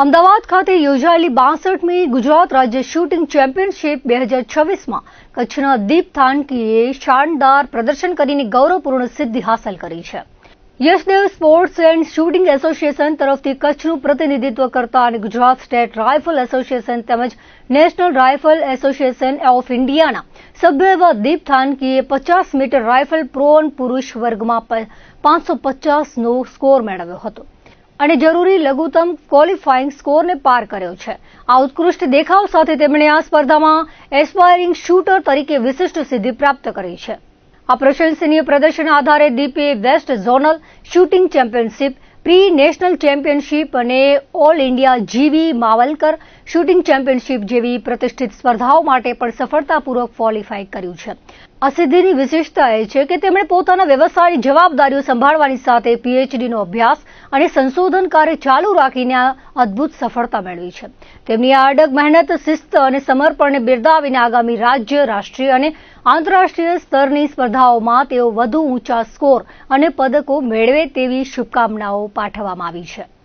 અમદાવાદ ખાતે યોજાયેલી 62મી ગુજરાત રાજ્ય શૂટિંગ ચેમ્પિયનશિપ 2026માં કચ્છના દીપ થાનકીએ શાનદાર પ્રદર્શન કરીને ગૌરવપૂર્ણ સિદ્ધિ હાંસલ કરી છે. યશદેવ સ્પોર્ટ્સ એન્ડ શૂટિંગ એસોસિએશન તરફથી કચ્છનું પ્રતિનિધિત્વ કરતા અને ગુજરાત સ્ટેટ રાઇફલ એસોસિએશન તેમજ નેશનલ રાઇફલ એસોસિએશન ઓફ ઇન્ડિયાના સભ્ય એવા દીપ થાનકીએ 50 મીટર રાઇફલ પ્રો અને પુરુષ વર્ગમાં 550નો સ્કોર મેળવ્યો હતો અને જરૂરી લઘુત્તમ ક્વોલિફાઇંગ સ્કોરને પાર કર્યો છે. આ ઉત્કૃષ્ટ દેખાવ સાથે તેમણે આ સ્પર્ધામાં એસ્પાયરિંગ શૂટર તરીકે વિશિષ્ટ સિદ્ધિ પ્રાપ્ત કરી છે. આ પ્રશંસનીય પ્રદર્શન આધારે દીપે west zonal shooting championship, pre national championship અને all India GV Mavalankar shooting championship જેવી પ્રતિષ્ઠિત સ્પર્ધાઓ માટે પણ સફળતાપૂર્વક ક્વોલિફાય કર્યું છે. આ સિદ્ધિની વિશેષતા એ છે કે તેમણે પોતાના વ્યવસાયની જવાબદારીઓ સંભાળવાની સાથે પીએચડીનો અભ્યાસ અને સંશોધન કાર્ય ચાલુ રાખીને આ અદ્ભુત સફળતા મેળવી છે. તેમની આ અડગ મહેનત, શિસ્ત અને સમર્પણને બિરદાવીને આગામી રાજ્ય, રાષ્ટ્રીય અને આંતરરાષ્ટ્રીય સ્તરની સ્પર્ધાઓમાં તેઓ વધુ ઊંચા સ્કોર અને પદકો મેળવે તેવી શુભકામનાઓ પાઠવવામાં આવી છે.